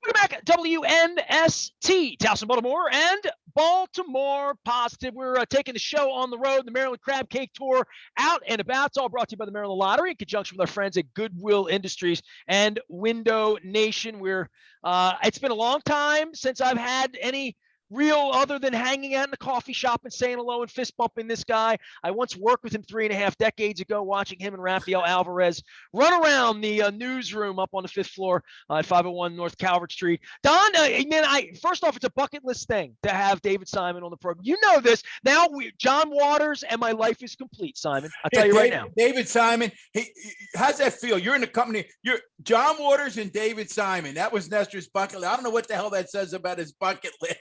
Welcome back, WNST, Towson, Baltimore, and Baltimore Positive. We're taking the show on the road, the Maryland Crab Cake Tour, out and about. It's all brought to you by the Maryland Lottery in conjunction with our friends at Goodwill Industries and Window Nation. It's been a long time since I've had any real other than hanging out in the coffee shop and saying hello and fist bumping this guy. I once worked with him 3.5 decades ago, watching him and Rafael Alvarez run around the newsroom up on the 5th floor at 501 North Calvert Street. Don, first off, it's a bucket list thing to have David Simon on the program. You know this. Now, John Waters and my life is complete, Simon. I'll tell you right now. David Simon, how's that feel? You're in the company. You're John Waters and David Simon. That was Nestor's bucket list. I don't know what the hell that says about his bucket list.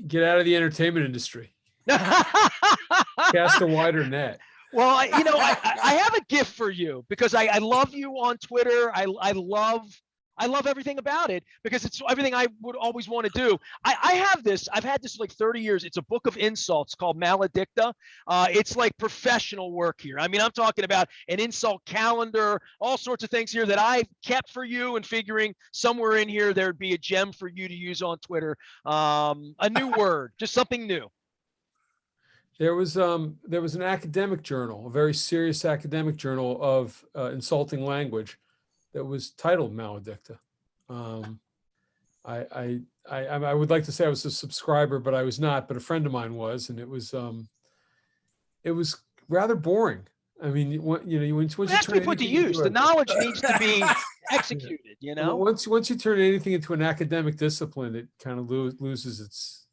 Get out of the entertainment industry. Cast a wider net. Well, I have a gift for you because I love you on Twitter. I love everything about it because it's everything I would always want to do. I have this. I've had this for like 30 years. It's a book of insults called Maledicta. It's like professional work here. I mean, I'm talking about an insult calendar, all sorts of things here that I've kept for you and figuring somewhere in here there'd be a gem for you to use on Twitter. A new word, just something new. There was an academic journal, a very serious academic journal of insulting language, that was titled Maledicta. I would like to say I was a subscriber, but I was not. But a friend of mine was, and it was rather boring. I mean, once it has to be put to use. The knowledge needs to be executed. Once you turn anything into an academic discipline, it kind of loses its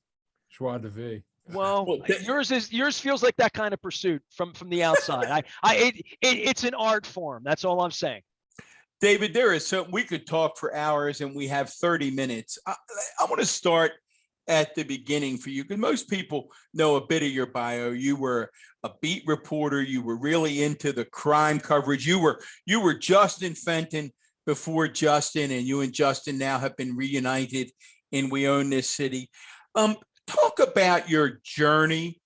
joie de vivre. Well, yours feels like that kind of pursuit from the outside. It's an art form. That's all I'm saying. David, we could talk for hours and we have 30 minutes. I want to start at the beginning for you because most people know a bit of your bio. You were a beat reporter. You were really into the crime coverage. You were Justin Fenton before Justin, and you and Justin now have been reunited in We Own This City. Talk about your journey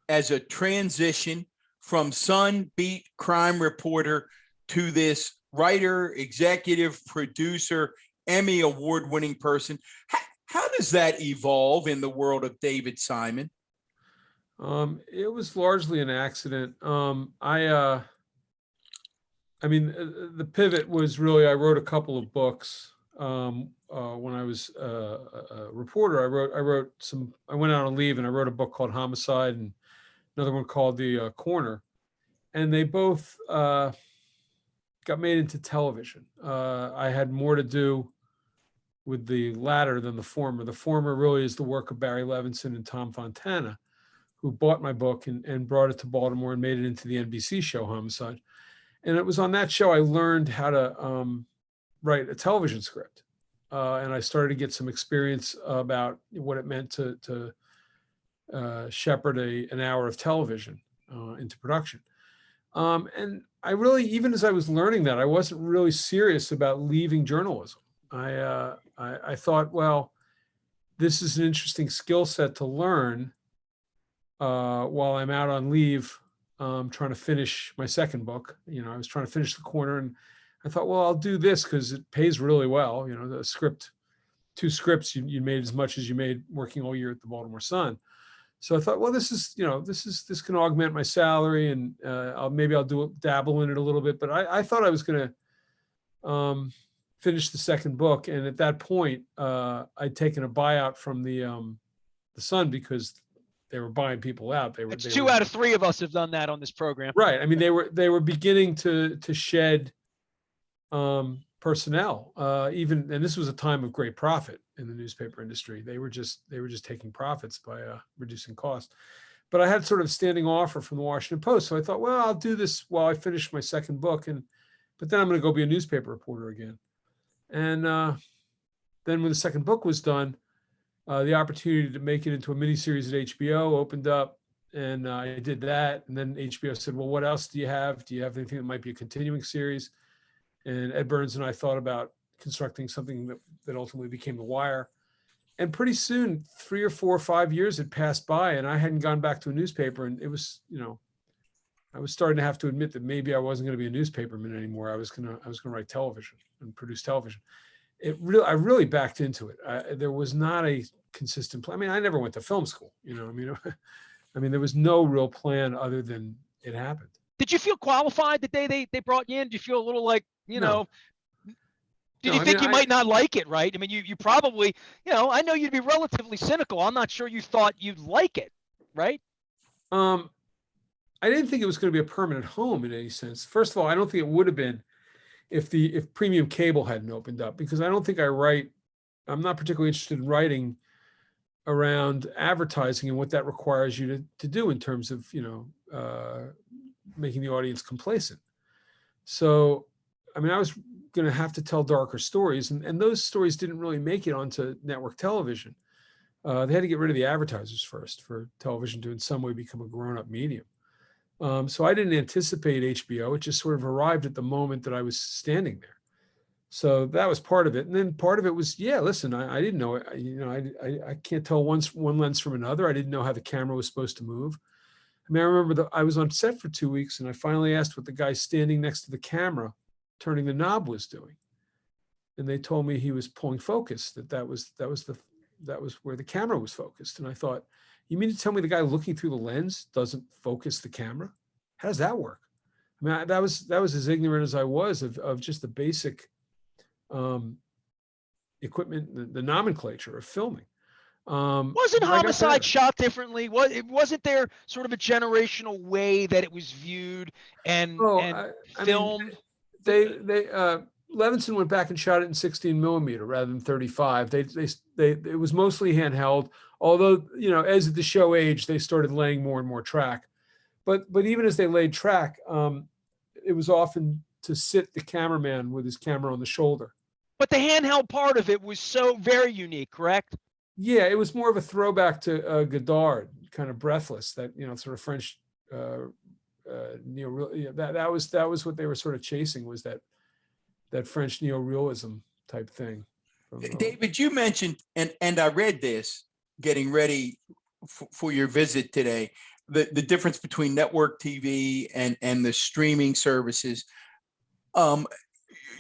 as a transition from Sun beat crime reporter to this writer, executive producer, Emmy award-winning person. How does that evolve in the world of David Simon? It was largely an accident. The pivot was really, I wrote a couple of books. When I was a reporter, I went out on leave and I wrote a book called Homicide and another one called The Corner. And they both got made into television. I had more to do with the latter than the former. The former really is the work of Barry Levinson and Tom Fontana, who bought my book and brought it to Baltimore and made it into the NBC show Homicide. And it was on that show I learned how to write a television script. And I started to get some experience about what it meant to shepherd an hour of television into production. And I really, even as I was learning that, I wasn't really serious about leaving journalism. I thought, well, this is an interesting skill set to learn while I'm out on leave, trying to finish my second book. I was trying to finish The Corner, and I thought, well, I'll do this because it pays really well. The script, 2 scripts, you made as much as you made working all year at the Baltimore Sun. So I thought, well, this can augment my salary, and maybe I'll dabble in it a little bit. But I thought I was going to finish the second book, and at that point, I'd taken a buyout from the Sun because they were buying people out. It's 2 out of 3 of us have done that on this program, right? I mean, they were beginning to shed personnel, and this was a time of great profit in the newspaper industry. They were just taking profits by reducing costs. But I had sort of a standing offer from the Washington Post, so I thought, well, I'll do this while I finish my second book, but then I'm going to go be a newspaper reporter again. And then when the second book was done, the opportunity to make it into a miniseries at HBO opened up, and I did that. And then HBO said, well, what else do you have? Do you have anything that might be a continuing series? And Ed Burns and I thought about constructing something that ultimately became The Wire. And pretty soon, 3 or 4 or 5 years had passed by, and I hadn't gone back to a newspaper. And it was, I was starting to have to admit that maybe I wasn't going to be a newspaperman anymore. I was going to write television and produce television. I really backed into it. There was not a consistent plan. I mean, I never went to film school, you know, I mean, there was no real plan other than it happened. Did you feel qualified the day they brought you in? Did you feel a little like, you know, did you think you might not like it, right? I mean, you probably, you know, I know you'd be relatively cynical. I'm not sure you thought you'd like it, right? I didn't think it was going to be a permanent home in any sense. First of all, I don't think it would have been if premium cable hadn't opened up, because I don't think I'm not particularly interested in writing around advertising and what that requires you to do in terms of, you know, making the audience complacent. So, I mean, I was going to have to tell darker stories, and those stories didn't really make it onto network television. They had to get rid of the advertisers first for television to in some way become a grown-up medium. So I didn't anticipate HBO. It just sort of arrived at the moment that I was standing there. So that was part of it. And then part of it was, yeah, listen, I didn't know, you know, I can't tell one lens from another. I didn't know how the camera was supposed to move. I mean, I remember I was on set for 2 weeks, and I finally asked what the guy standing next to the camera turning the knob was doing. And they told me he was pulling focus, that was where the camera was focused. And I thought, you mean to tell me the guy looking through the lens doesn't focus the camera? How does that work? I mean, that was as ignorant as I was of just the basic equipment, the nomenclature of filming. Wasn't Homicide shot differently? Wasn't there sort of a generational way that it was viewed and filmed? I mean, Levinson went back and shot it in 16 millimeter rather than 35. It was mostly handheld, although, you know, as the show aged, they started laying more and more track. But even as they laid track, it was often to sit the cameraman with his camera on the shoulder. But the handheld part of it was so very unique, correct? Yeah, it was more of a throwback to Godard, kind of breathless, that, you know, sort of French neo. That was what they were sort of chasing, was that French neorealism type thing. David, you mentioned, and I read this getting ready for your visit today, the difference between network TV and the streaming services.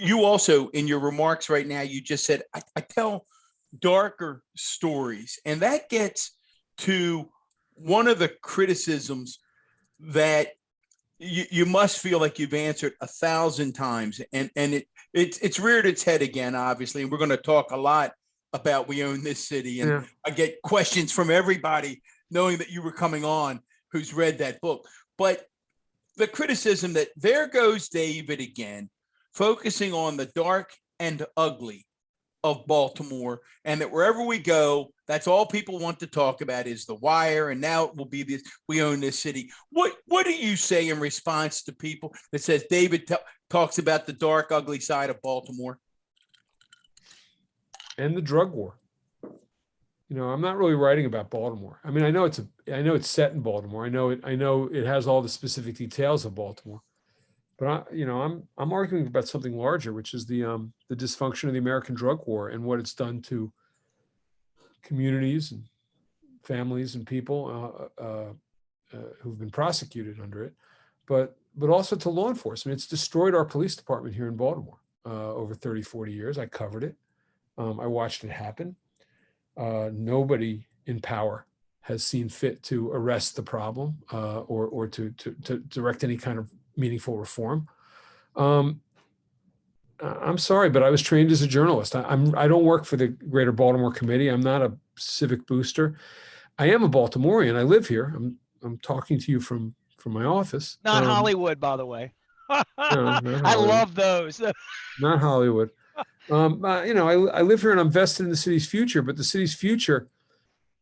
You also, in your remarks right now, you just said, I tell darker stories. And that gets to one of the criticisms that you must feel like you've answered 1,000 times. And it's reared its head again, obviously. And we're going to talk a lot about We Own This City. And I get questions from everybody knowing that you were coming on who's read that book. But the criticism that there goes David again, focusing on the dark and ugly of Baltimore, and that wherever we go, that's all people want to talk about is The Wire, and now it will be this We Own This City. What do you say in response to people that says David talks about the dark, ugly side of Baltimore? And the drug war. You know, I'm not really writing about Baltimore. I mean, I know it's set in Baltimore. I know it has all the specific details of Baltimore. But I'm arguing about something larger, which is the dysfunction of the American drug war and what it's done to communities and families and people who've been prosecuted under it, but also to law enforcement. It's destroyed our police department here in Baltimore over 30, 40 years. I covered it. I watched it happen. Nobody in power has seen fit to arrest the problem or to direct any kind of meaningful reform. I'm sorry, but I was trained as a journalist. I don't work for the Greater Baltimore Committee. I'm not a civic booster. I am a Baltimorean. I live here. I'm talking to you from my office. Not Hollywood, by the way. No, I love those. Not Hollywood. I live here and I'm vested in the city's future, but the city's future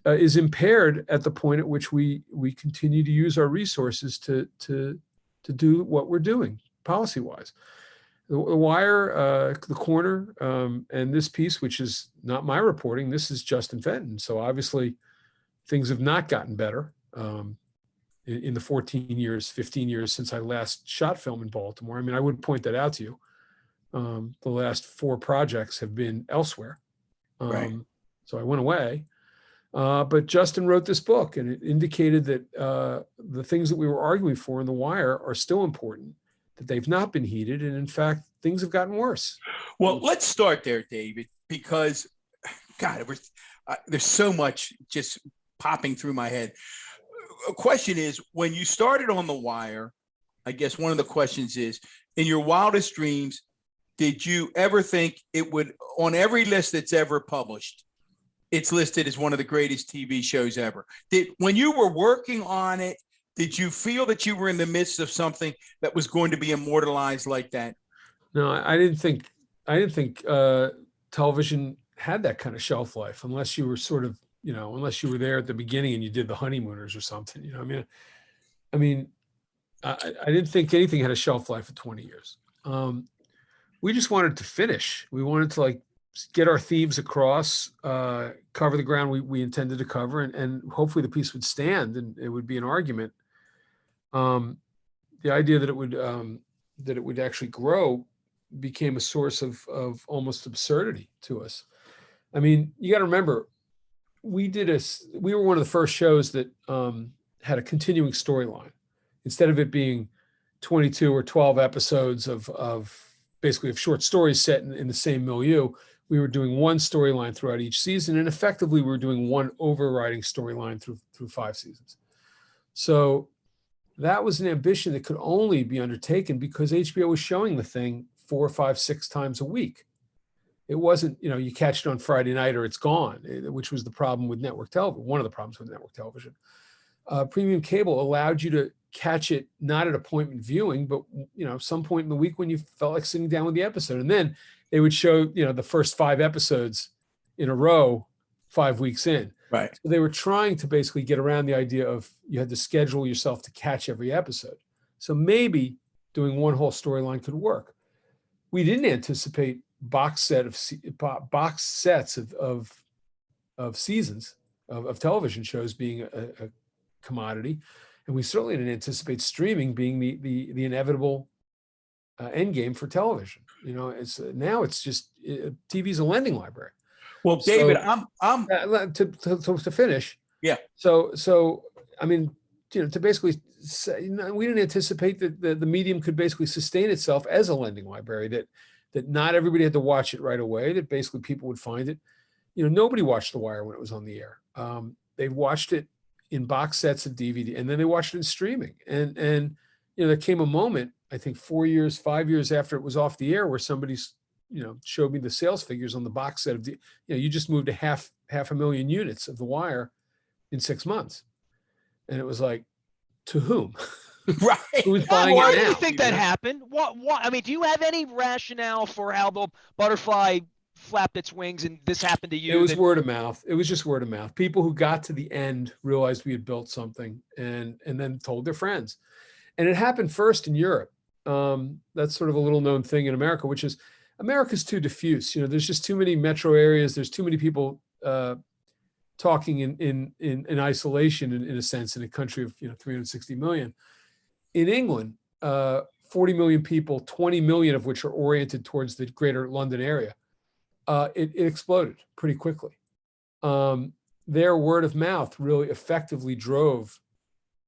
is impaired at the point at which we continue to use our resources to do what we're doing policy-wise. The Wire, the Corner, and this piece, which is not my reporting, this is Justin Fenton. So obviously things have not gotten better in the 15 years since I last shot film in Baltimore. I mean, I would point that out to you. The last 4 projects have been elsewhere. Right. So I went away. But Justin wrote this book, and it indicated that the things that we were arguing for in The Wire are still important, that they've not been heeded. And in fact, things have gotten worse. Well, let's start there, David, because God, there's so much just popping through my head. A question is, when you started on The Wire, I guess one of the questions is, in your wildest dreams, did you ever think it would, on every list that's ever published, it's listed as one of the greatest TV shows ever? When you were working on it, did you feel that you were in the midst of something that was going to be immortalized like that? No, I didn't think television had that kind of shelf life, unless you were sort of, unless you were there at the beginning and you did The Honeymooners or something. I didn't think anything had a shelf life of 20 years. We just wanted to finish. We wanted to get our themes across, cover the ground we intended to cover, and hopefully the piece would stand and it would be an argument. The idea that it would actually grow became a source of almost absurdity to us. You got to remember, we were one of the first shows that had a continuing storyline. Instead of it being 22 or 12 episodes of basically of short stories set in the same milieu, we were doing one storyline throughout each season, and effectively we were doing one overriding storyline through 5 seasons. So that was an ambition that could only be undertaken because HBO was showing the thing 4, 5, 6 times a week. It wasn't, you catch it on Friday night or it's gone, which was the problem with network television. One of the problems with network television. Premium cable allowed you to catch it not at appointment viewing, but some point in the week when you felt like sitting down with the episode. And then they would show the first 5 episodes in a row 5 weeks in. Right. So they were trying to basically get around the idea of you had to schedule yourself to catch every episode. So maybe doing one whole storyline could work. We didn't anticipate box sets of seasons of television shows being a commodity. And we certainly didn't anticipate streaming being the inevitable end game for television. It's just TV's a lending library. Well, David, I'm to finish. Yeah. So to basically say, we didn't anticipate that the medium could basically sustain itself as a lending library. That not everybody had to watch it right away. That basically people would find it. Nobody watched The Wire when it was on the air. They watched it in box sets of DVD, and then they watched it in streaming. And there came a moment, I think 4 years, 5 years after it was off the air, where somebody's showed me the sales figures on the box set of you just moved to half a million units of The Wire in 6 months, and it was like, to whom? Right. Who's buying Why it do now? you think that happened? What? Do you have any rationale for how the butterfly flapped its wings and this happened to you? It was word of mouth. It was just word of mouth. People who got to the end realized we had built something and then told their friends. And it happened first in Europe. That's sort of a little known thing in America, which is America's too diffuse. There's just too many metro areas. There's too many people talking in isolation, in a sense, in a country of 360 million. In England, 40 million people, 20 million of which are oriented towards the greater London area. It exploded pretty quickly. Their word of mouth really effectively drove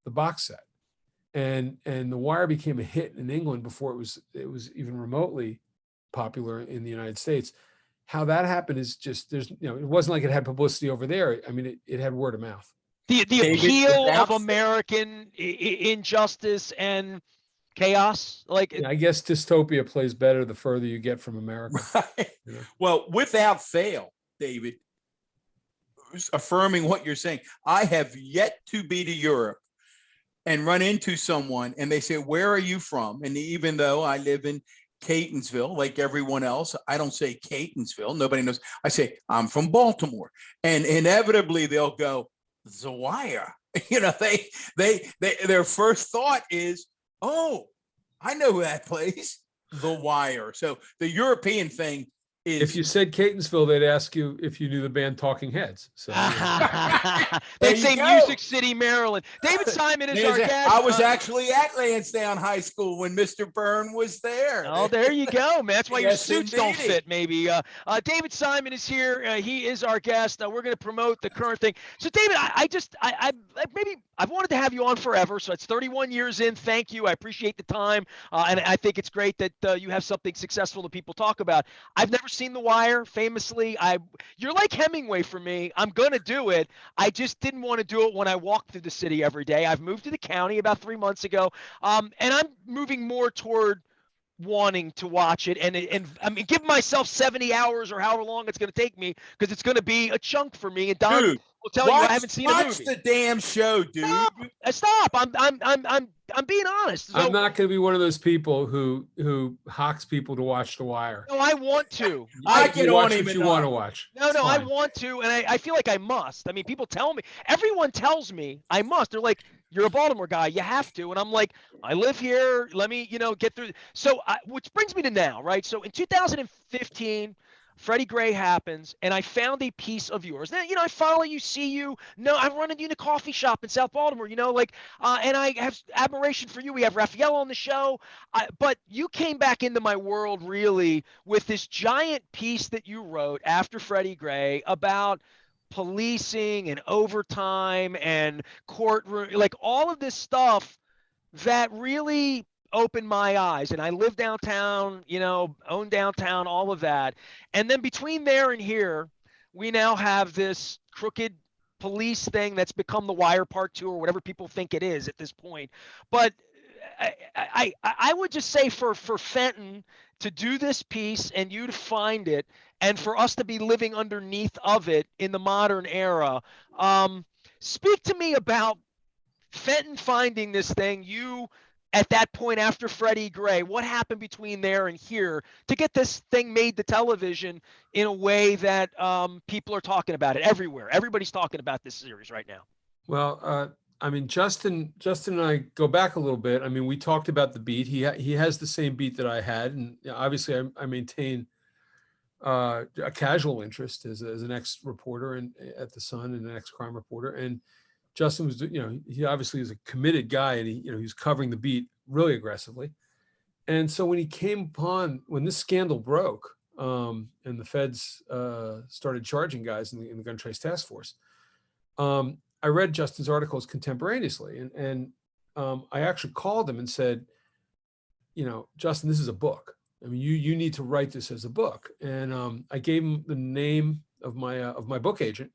the box set, and The Wire became a hit in England before it was even remotely popular in the United States. How that happened is just it wasn't like it had publicity over there. It had word of mouth. The appeal of American injustice and chaos. I guess dystopia plays better the further you get from America. Right. Well, without fail, David, affirming what you're saying, I have yet to be to Europe and run into someone and they say, where are you from? And even though I live in Catonsville, like everyone else, I don't say Catonsville. Nobody knows. I say, I'm from Baltimore. And inevitably they'll go, The Wire. Their first thought is, oh, I know who that plays, The Wire. So the European thing If you said Catonsville, they'd ask you if you knew the band Talking Heads. So they'd say Music City, Maryland. David Simon is our guest. I was actually at Lansdowne High School when Mr. Byrne was there. Oh, there you go, man. That's why your Yes, suits don't indeedy. fit, maybe. David Simon is here. He is our guest. We're going to promote the current thing. So, David, I've wanted to have you on forever. So it's 31 years in. Thank you. I appreciate the time, and I think it's great that you have something successful that people talk about. I've never seen The Wire. Famously, you're like Hemingway for me. I'm going to do it. I just didn't want to do it when I walk through the city every day. I've moved to the county about 3 months ago, and I'm moving more toward wanting to watch it and I mean, give myself 70 hours or however long it's going to take me, because it's going to be a chunk for me. And Don will tell you I haven't seen a movie. Watch the damn show, dude. Stop. I'm being honest. So, I'm not going to be one of those people who hawks people to watch The Wire. No, I want to. I get on him. You want to watch. No, I want to, and I feel like I must. I mean, people tell me, everyone tells me I must. They're like, you're a Baltimore guy, you have to. And I'm like, I live here. Let me, get through. So, which brings me to now, right? So in 2015, Freddie Gray happens, and I found a piece of yours. Now, I follow you, see you. No, I run into you in a coffee shop in South Baltimore, and I have admiration for you. We have Raphael on the show. But you came back into my world really with this giant piece that you wrote after Freddie Gray about policing and overtime and courtroom, like all of this stuff that really opened my eyes. And I live downtown, own downtown, all of that. And then between there and here, we now have this crooked police thing that's become The Wire Part 2 or whatever people think it is at this point. But I would just say for Fenton to do this piece and you to find it, and for us to be living underneath of it in the modern era, speak to me about Fenton finding this thing. You, at that point after Freddie Gray, what happened between there and here to get this thing made to television in a way that people are talking about it everywhere? Everybody's talking about this series right now. Well, I mean, Justin and I go back a little bit. I mean, we talked about the beat. He has the same beat that I had, and obviously I maintain a casual interest as an ex-reporter and at the Sun and an ex-crime reporter. And Justin was, he obviously is a committed guy, and he was covering the beat really aggressively. And so when this scandal broke, and the feds started charging guys in the gun trace task force, I read Justin's articles contemporaneously, and I actually called him and said, Justin, this is a book. I mean, you need to write this as a book. And I gave him the name of my book agent.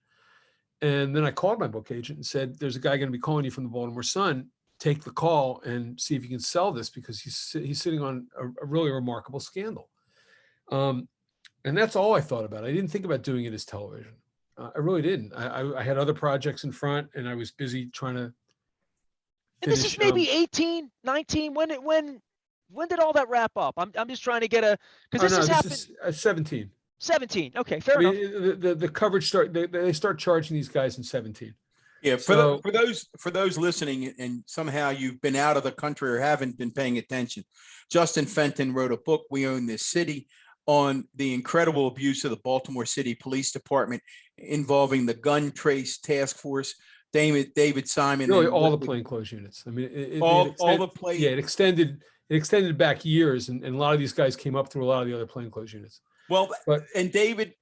And then I called my book agent and said, there's a guy going to be calling you from the Baltimore Sun. Take the call and see if you can sell this, because he's sitting on a really remarkable scandal. And that's all I thought about. I didn't think about doing it as television. I really didn't. I had other projects in front, and I was busy trying to finish. And this is maybe 18, 19. When did all that wrap up? I'm just trying to get because this happened. 17. 17. Okay, fair enough. The coverage they start charging these guys in 17. Yeah, for those listening, and somehow you've been out of the country or haven't been paying attention, Justin Fenton wrote a book, We Own This City, on the incredible abuse of the Baltimore City Police Department involving the gun trace task force, David Simon. Really, all the plainclothes units. I mean, all the play. Yeah, it extended back years, and a lot of these guys came up through a lot of the other plainclothes units. Well, and David,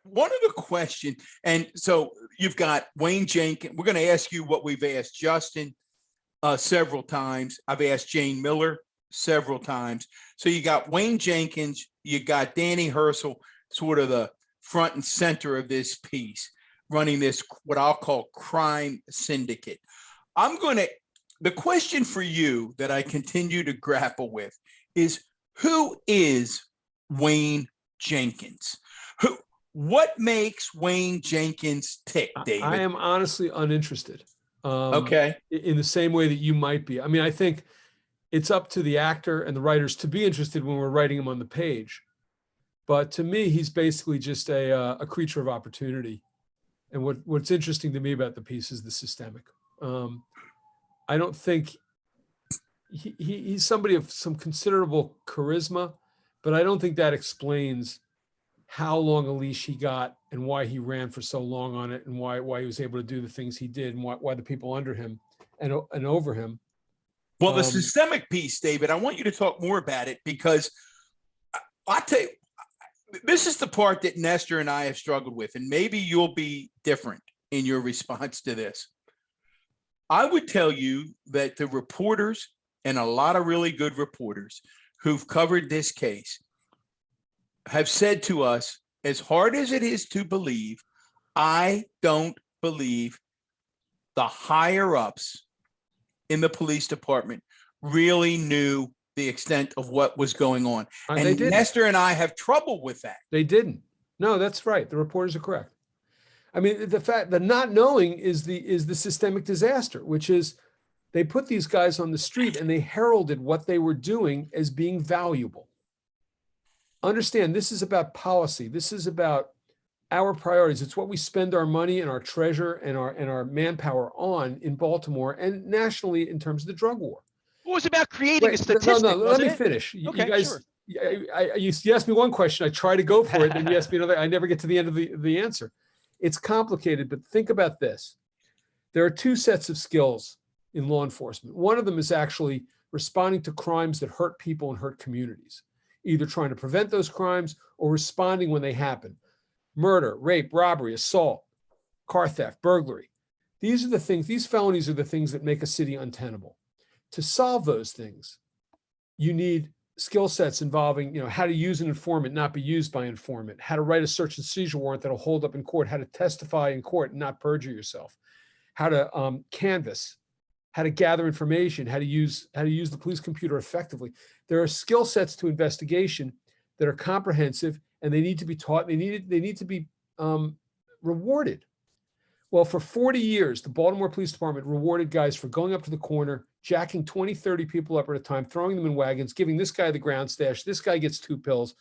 one of the question, and so you've got Wayne Jenkins. We're going to ask you what we've asked Justin several times. I've asked Jane Miller several times. So you got Wayne Jenkins, you got Danny Herschel, sort of the front and center of this piece, running this, what I'll call crime syndicate. The question for you that I continue to grapple with is, who is Wayne Jenkins? What makes Wayne Jenkins tick, David? I am honestly uninterested. Okay. In the same way that you might be. I mean, I think it's up to the actor and the writers to be interested when we're writing him on the page. But to me, he's basically just a creature of opportunity. And what's interesting to me about the piece is the systemic. I don't think he's somebody of some considerable charisma, but I don't think that explains how long a leash he got and why he ran for so long on it, and why he was able to do the things he did, and why the people under him and over him. Well, the systemic piece, David, I want you to talk more about it, because I tell you, this is the part that Nestor and I have struggled with, and maybe you'll be different in your response to this. I would tell you that the reporters, and a lot of really good reporters who've covered this case, have said to us, as hard as it is to believe, I don't believe the higher ups in the police department really knew the extent of what was going on. And Nestor and I have trouble with that. They didn't. No, that's right. The reporters are correct. I mean, the fact that not knowing is the systemic disaster, which is they put these guys on the street and they heralded what they were doing as being valuable. Understand, this is about policy. This is about our priorities. It's what we spend our money and our treasure and our manpower on in Baltimore and nationally in terms of the drug war. It was about creating a statistic. No, let me finish. Okay, you guys, sure. You asked me one question. I try to go for it, and you asked me another. I never get to the end of the answer. It's complicated, but think about this. There are two sets of skills in law enforcement. One of them is actually responding to crimes that hurt people and hurt communities, either trying to prevent those crimes or responding when they happen. Murder, rape, robbery, assault, car theft, burglary. These are the things, these felonies are the things that make a city untenable. To solve those things, you need skill sets involving, how to use an informant, not be used by an informant, how to write a search and seizure warrant that'll hold up in court, how to testify in court and not perjure yourself, how to canvass, how to gather information, how to use the police computer effectively. There are skill sets to investigation that are comprehensive, and they need to be taught. They need to be rewarded. Well, for 40 years, the Baltimore Police Department rewarded guys for going up to the corner, jacking 20, 30 people up at a time, throwing them in wagons, giving this guy the ground stash. This guy gets 2 pills.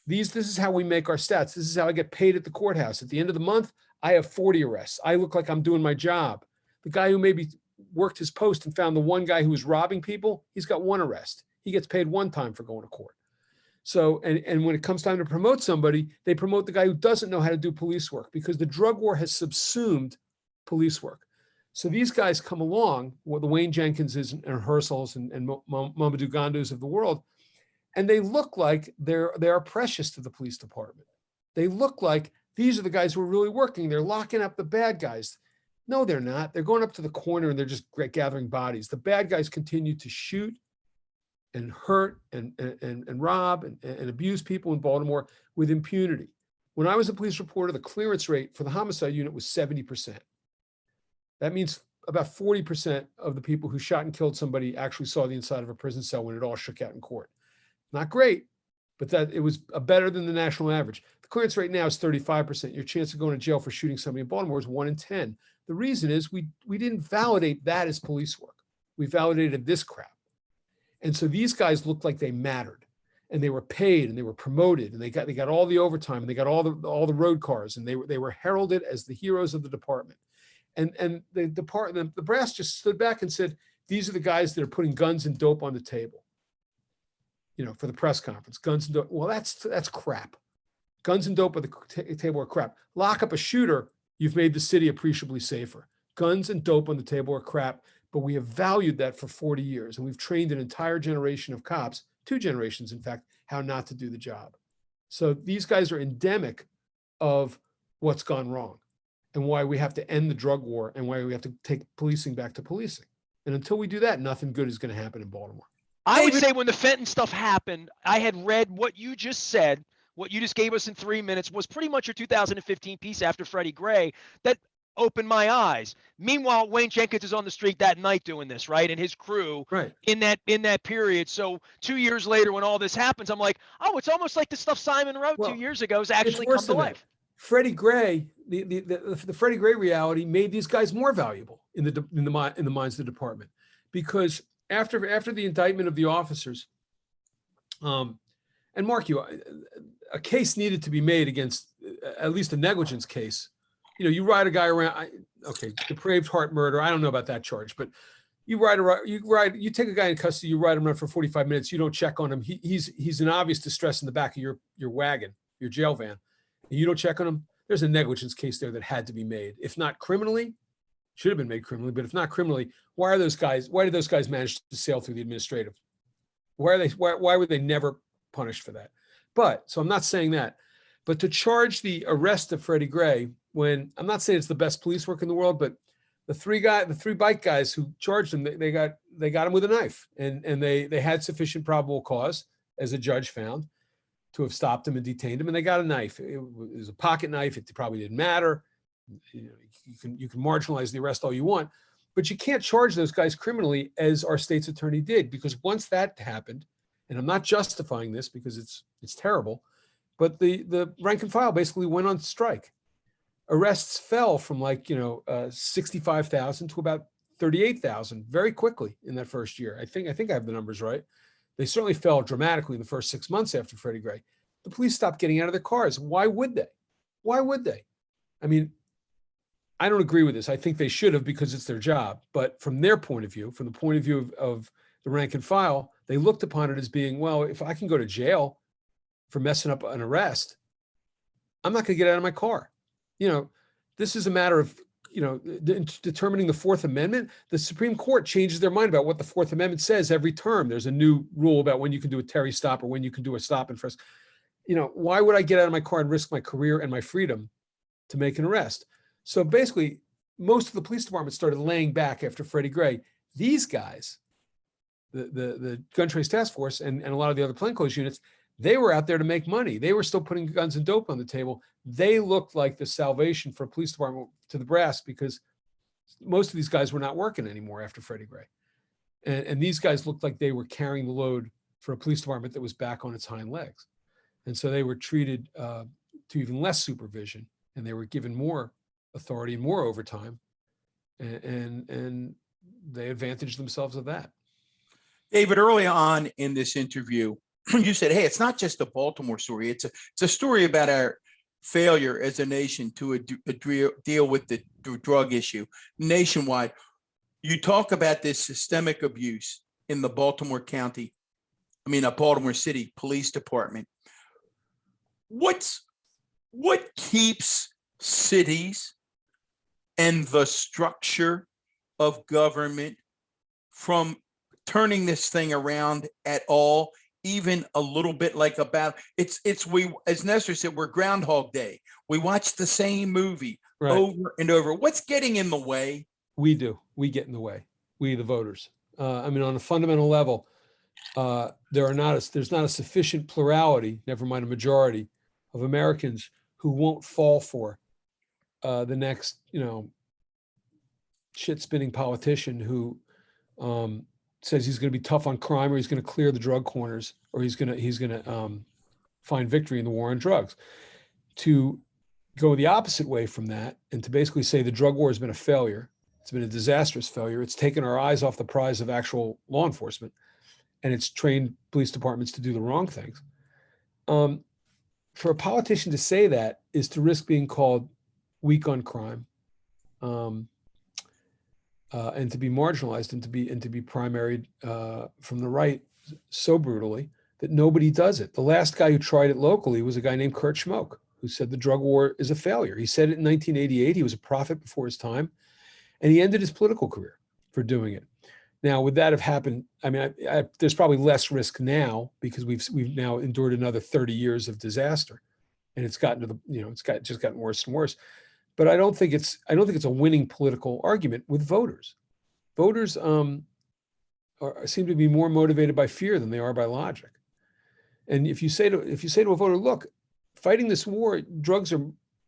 This is how we make our stats. This is how I get paid at the courthouse. At the end of the month, I have 40 arrests. I look like I'm doing my job. The guy who maybe worked his post and found the one guy who was robbing people, he's got 1 arrest. He gets paid 1 time for going to court. So, and when it comes time to promote somebody, they promote the guy who doesn't know how to do police work, because the drug war has subsumed police work. So these guys come along, the Wayne Jenkinses and Hersels and Mamadou Gandous of the world, and they look like they are precious to the police department. They look like these are the guys who are really working. They're locking up the bad guys. No, they're not. They're going up to the corner and they're just gathering bodies. The bad guys continue to shoot and hurt and rob and abuse people in Baltimore with impunity. When I was a police reporter, the clearance rate for the homicide unit was 70%. That means about 40% of the people who shot and killed somebody actually saw the inside of a prison cell when it all shook out in court. Not great, but that it was better than the national average. The clearance rate now is 35%. Your chance of going to jail for shooting somebody in Baltimore is 1 in 10. The reason is we didn't validate that as police work. We validated this crap. And so these guys looked like they mattered, and they were paid and they were promoted, and they got all the overtime, and they got all the road cars, and they were heralded as the heroes of the department. And the brass just stood back and said, these are the guys that are putting guns and dope on the table. For the press conference, guns and dope. Well, that's crap. Guns and dope at the table are crap. Lock up a shooter, you've made the city appreciably safer. Guns and dope on the table are crap. But we have valued that for 40 years, and we've trained an entire generation of cops, 2 generations, in fact, how not to do the job. So these guys are endemic of what's gone wrong and why we have to end the drug war and why we have to take policing back to policing. And until we do that, nothing good is going to happen in Baltimore. I would say when the Fenton stuff happened, I had read what you just said, what you just gave us in 3 minutes was pretty much your 2015 piece after Freddie Gray that opened my eyes. Meanwhile, Wayne Jenkins is on the street that night doing this, right? And his crew in that period. So 2 years later, when all this happens, I'm like, oh, it's almost like the stuff Simon wrote 2 years ago has actually come to life. Freddie Gray, the Freddie Gray reality made these guys more valuable in the minds of the department, because after the indictment of the officers, and mark you, a case needed to be made against at least a negligence case. You ride a guy around, depraved heart murder. I don't know about that charge, but you take a guy in custody, you ride him around for 45 minutes, you don't check on him. He's in obvious distress in the back of your wagon, your jail van, and you don't check on him. There's a negligence case there that had to be made. If not criminally, should have been made criminally, but if not criminally, why did those guys manage to sail through the administrative? Why were they never punished for that? But so I'm not saying that, but to charge the arrest of Freddie Gray, when I'm not saying it's the best police work in the world, but the three bike guys who charged him, they got him with a knife, and they had sufficient probable cause, as a judge found, to have stopped him and detained him, and they got a knife. It was a pocket knife. It probably didn't matter. You can marginalize the arrest all you want, but you can't charge those guys criminally, as our state's attorney did, because once that happened, and I'm not justifying this because it's terrible, but the rank and file basically went on strike. Arrests fell from 65,000 to about 38,000 very quickly in that first year. I think I have the numbers right. They certainly fell dramatically in the first 6 months after Freddie Gray. The police stopped getting out of their cars. Why would they? Why would they? I mean, I don't agree with this. I think they should have, because it's their job. But from their point of view, from the point of view of the rank and file, they looked upon it as being, well, if I can go to jail for messing up an arrest, I'm not going to get out of my car. This is a matter of, determining the Fourth Amendment. The Supreme Court changes their mind about what the Fourth Amendment says every term. There's a new rule about when you can do a Terry stop or when you can do a stop and frisk. Why would I get out of my car and risk my career and my freedom to make an arrest? So basically, most of the police department started laying back after Freddie Gray. These guys, the Gun Trace Task Force and a lot of the other plainclothes units, they were out there to make money. They were still putting guns and dope on the table. They looked like the salvation for a police department to the brass, because most of these guys were not working anymore after Freddie Gray. And these guys looked like they were carrying the load for a police department that was back on its hind legs. And so they were treated to even less supervision, and they were given more authority and more overtime. And they advantaged themselves of that. David, early on in this interview, you said, hey, it's not just a Baltimore story. It's a story about our failure as a nation to deal with the drug issue nationwide. You talk about this systemic abuse in the Baltimore City Police Department. What keeps cities and the structure of government from turning this thing around at all? Even a little bit, like about we, as Nestor said, we're Groundhog Day. We watch the same movie over and over. What's getting in the way? We do. We get in the way. We, the voters. On a fundamental level, there's not a sufficient plurality, never mind a majority, of Americans who won't fall for the next, shit-spinning politician who says he's going to be tough on crime, or he's going to clear the drug corners, or he's going to find victory in the war on drugs. To go the opposite way from that, and to basically say the drug war has been a failure. It's been a disastrous failure. It's taken our eyes off the prize of actual law enforcement, and it's trained police departments to do the wrong things. For a politician to say that is to risk being called weak on crime, and to be marginalized, and to be primaried from the right so brutally that nobody does it. The last guy who tried it locally was a guy named Kurt Schmoke, who said the drug war is a failure. He said it in 1988. He was a prophet before his time, and he ended his political career for doing it. Now, would that have happened? There's probably less risk now, because we've now endured another 30 years of disaster, and it's gotten to it's just gotten worse and worse. But I don't think it's a winning political argument with voters. Voters seem to be more motivated by fear than they are by logic. And if you say to a voter, look, fighting this war, drugs are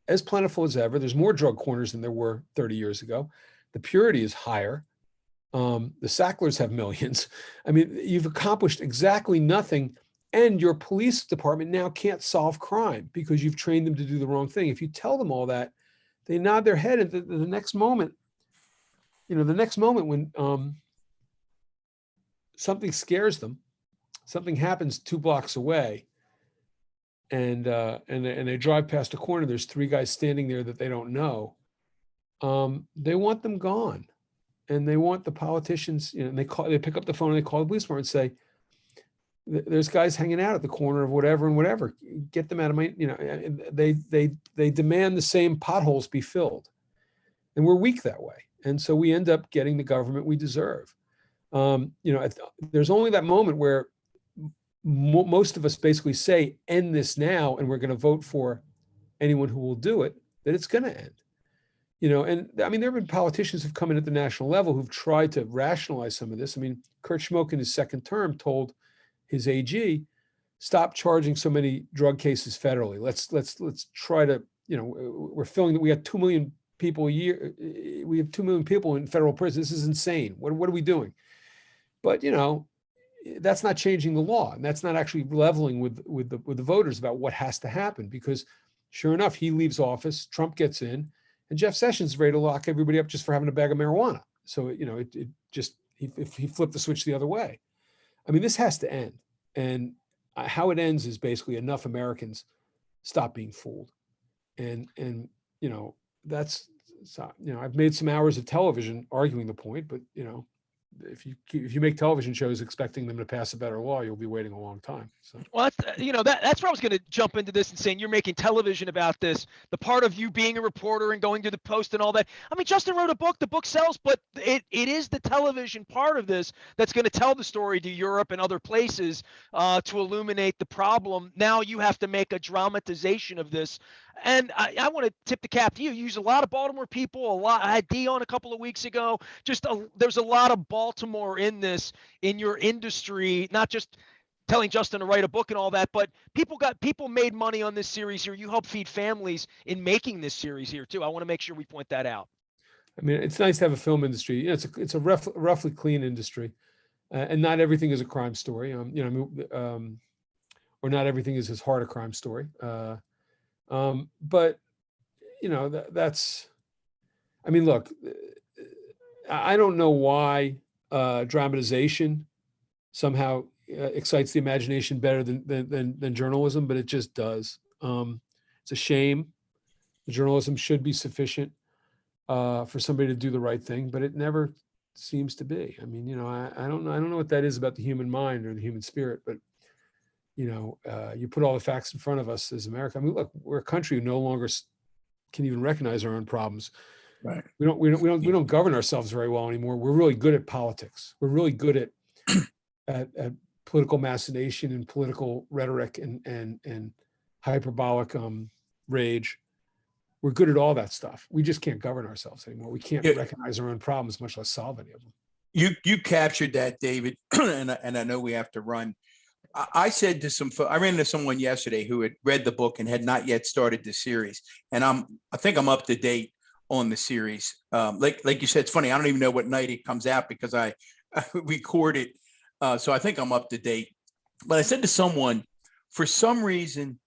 as plentiful as ever. There's more drug corners than there were 30 years ago. The purity is higher. The Sacklers have millions. You've accomplished exactly nothing, and your police department now can't solve crime because you've trained them to do the wrong thing. If you tell them all that, they nod their head at the next moment. The next moment when something scares them, something happens 2 blocks away, and they drive past a corner. There's 3 guys standing there that they don't know. They want them gone, and they want the politicians, and they pick up the phone and they call the police department and say, there's guys hanging out at the corner of whatever and whatever, get them out of my, they demand the same potholes be filled. And we're weak that way. And so we end up getting the government we deserve. There's only that moment where most of us basically say, end this now, and we're going to vote for anyone who will do it, that it's going to end. And I mean, there have been politicians who've come in at the national level who've tried to rationalize some of this. I mean, Kurt Schmoke in his second term told his AG, stop charging so many drug cases federally. Let's try to, we're filling, we got 2 million people a year. We have 2 million people in federal prison. This is insane. What are we doing? But, that's not changing the law. And that's not actually leveling with the voters about what has to happen, because sure enough, he leaves office, Trump gets in, and Jeff Sessions is ready to lock everybody up just for having a bag of marijuana. So, he flipped the switch the other way. I mean, this has to end. And how it ends is basically enough Americans stop being fooled. And that's, I've made some hours of television arguing the point, but, if you make television shows expecting them to pass a better law, you'll be waiting a long time. So, well, that's where I was going to jump into this and saying, you're making television about this, the part of you being a reporter and going to the Post and all that. I mean, Justin wrote a book, the book sells, but it is the television part of this that's going to tell the story to Europe and other places to illuminate the problem. Now you have to make a dramatization of this. And I want to tip the cap to you. You use a lot of Baltimore people. I had D on a couple of weeks ago. There's a lot of Baltimore in this, in your industry, not just telling Justin to write a book and all that, but people made money on this series here. You help feed families in making this series here too. I want to make sure we point that out. I mean, it's nice to have a film industry. It's a roughly clean industry, and not everything is a crime story. Or not everything is as hard a crime story. But that's, I mean, look, I don't know why dramatization somehow excites the imagination better than journalism, but it just does. It's a shame. The journalism should be sufficient for somebody to do the right thing, but it never seems to be. I mean, I don't know what that is about the human mind or the human spirit, but you put all the facts in front of us as America. I mean, look, we're a country who no longer can even recognize our own problems. Right. We don't govern ourselves very well anymore. We're really good at politics. We're really good at political machination and political rhetoric and hyperbolic rage. We're good at all that stuff. We just can't govern ourselves anymore. We can't recognize our own problems, much less solve any of them. You captured that, David, and I know we have to run. I said to I ran into someone yesterday who had read the book and had not yet started the series, and I think I'm up to date on the series. Like you said, it's funny. I don't even know what night it comes out because I record it, so I think I'm up to date. But I said to someone, for some reason,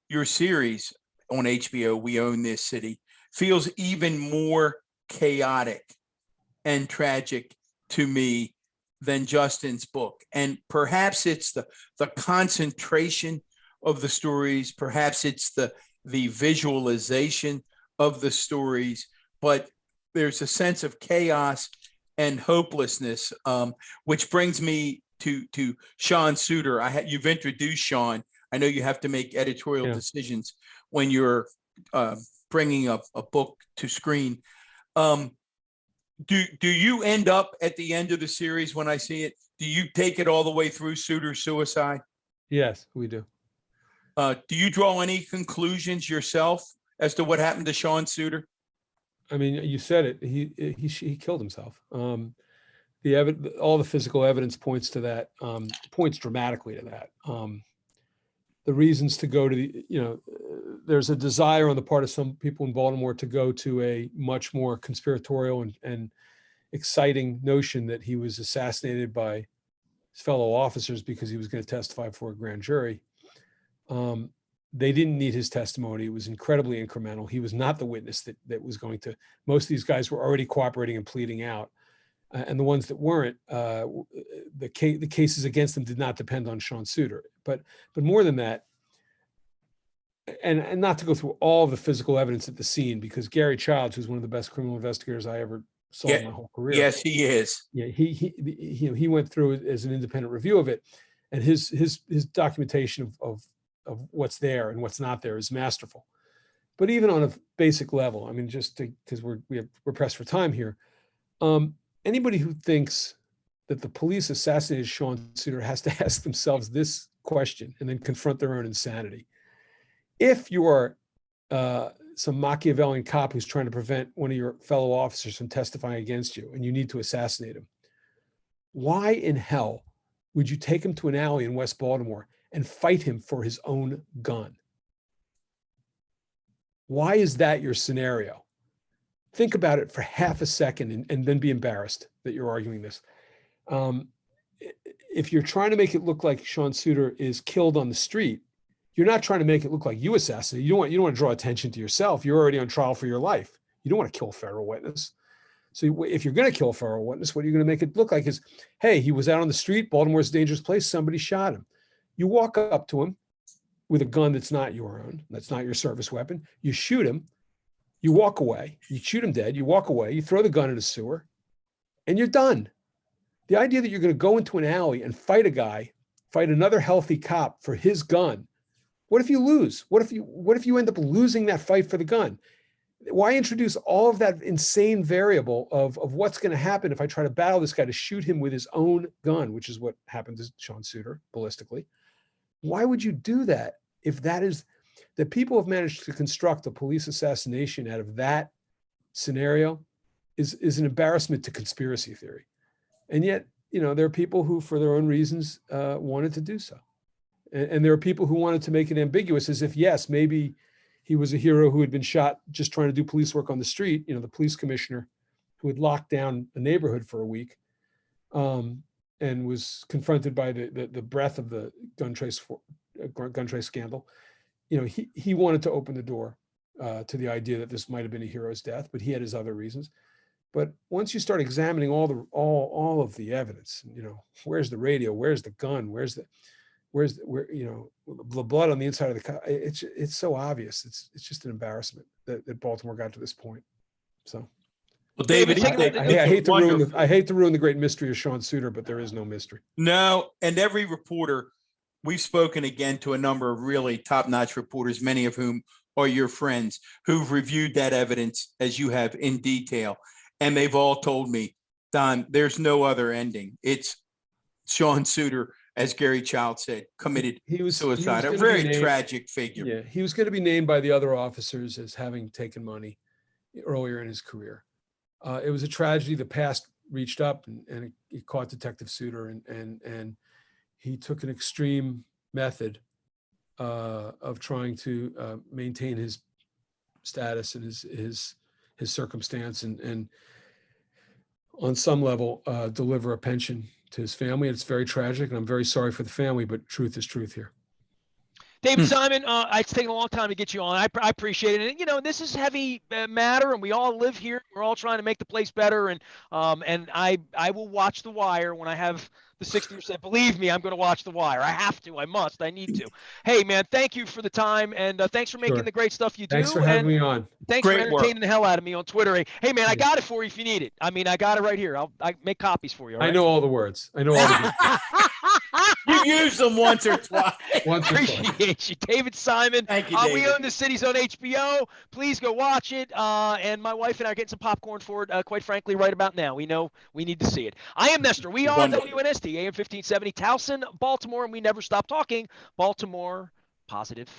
your series on HBO, We Own This City, feels even more chaotic and tragic to me than Justin's book. And perhaps it's the concentration of the stories, perhaps it's the visualization of the stories, but there's a sense of chaos and hopelessness, which brings me to Sean Suter. You've introduced Sean. I know you have to make editorial decisions when you're bringing a book to screen. Do you end up at the end of the series when I see it? Do you take it all the way through Suter's suicide? Yes, we do. Do you draw any conclusions yourself as to what happened to Sean Suter? I mean, you said it. He killed himself. All the physical evidence points to that. Points dramatically to that. The reasons to go to there's a desire on the part of some people in Baltimore to go to a much more conspiratorial and exciting notion that he was assassinated by his fellow officers because he was going to testify before a grand jury. They didn't need his testimony. It was incredibly incremental. He was not the witness that was going to. Most of these guys were already cooperating and pleading out. And the ones that weren't, the cases against them did not depend on Sean Suter. But more than that, and not to go through all the physical evidence at the scene, because Gary Childs, who's one of the best criminal investigators I ever saw my whole career. Yes, he is. Yeah, he went through it as an independent review of it, and his documentation of what's there and what's not there is masterful. But even on a basic level, I mean, just because we're pressed for time here, anybody who thinks that the police assassinated Sean Suiter has to ask themselves this question and then confront their own insanity. If you are some Machiavellian cop who's trying to prevent one of your fellow officers from testifying against you and you need to assassinate him, why in hell would you take him to an alley in West Baltimore and fight him for his own gun? Why is that your scenario? Think about it for half a second and then be embarrassed that you're arguing this. If you're trying to make it look like Sean Suiter is killed on the street, you're not trying to make it look like you assassinated. You don't want to draw attention to yourself. You're already on trial for your life. You don't want to kill a federal witness. So if you're going to kill a federal witness, what are you going to make it look like is, hey, he was out on the street. Baltimore's a dangerous place. Somebody shot him. You walk up to him with a gun that's not your own. That's not your service weapon. You shoot him. You walk away. You shoot him dead. You walk away. You throw the gun in a sewer and you're done. The idea that you're going to go into an alley and fight another healthy cop for his gun. What if you lose? What if you end up losing that fight for the gun? Why introduce all of that insane variable of what's going to happen if I try to battle this guy to shoot him with his own gun, which is what happened to Sean Suiter ballistically? Why would you do that if that is that people have managed to construct a police assassination out of that scenario is an embarrassment to conspiracy theory. And yet, there are people who, for their own reasons, wanted to do so. And there are people who wanted to make it ambiguous as if, yes, maybe he was a hero who had been shot just trying to do police work on the street. The police commissioner who had locked down a neighborhood for a week and was confronted by the breadth of the gun trace scandal. He wanted to open the door to the idea that this might have been a hero's death, but he had his other reasons. But once you start examining all of the evidence, where's the radio, where's the gun, where's the blood on the inside of the car, it's so obvious. It's just an embarrassment that Baltimore got to this point. So, well, David, I hate to ruin the great mystery of Sean Suiter, but there is no mystery. No, and every reporter, we've spoken again to a number of really top-notch reporters, many of whom are your friends, who've reviewed that evidence as you have in detail. And they've all told me, Don, there's no other ending. It's Sean Suiter, as Gary Child said, committed suicide. A very tragic figure. Yeah, he was going to be named by the other officers as having taken money earlier in his career. It was a tragedy. The past reached up and it caught Detective Suiter, and he took an extreme method of trying to maintain his status and his circumstance and on some level deliver a pension to his family. It's very tragic, and I'm very sorry for the family, but truth is truth here. David Simon, it's taken a long time to get you on. I appreciate it. And this is heavy matter, and we all live here. We're all trying to make the place better, and I will watch The Wire when I have the 60%. Believe me, I'm going to watch The Wire. I have to. I must. I need to. Hey, man, thank you for the time, and thanks for making the great stuff you do. Thanks for having me on. Thanks for entertaining the hell out of me on Twitter. Hey, man, I got it for you if you need it. I mean, I got it right here. I make copies for you. All right? I know all the words. I know all the You use them once or twice. Appreciate you, David Simon. Thank you, David. We Own the Cities on HBO. Please go watch it. And my wife and I are getting some popcorn for it, quite frankly, right about now. We know we need to see it. I am Nestor. We are WNST, AM 1570, Towson, Baltimore, and we never stop talking Baltimore positive.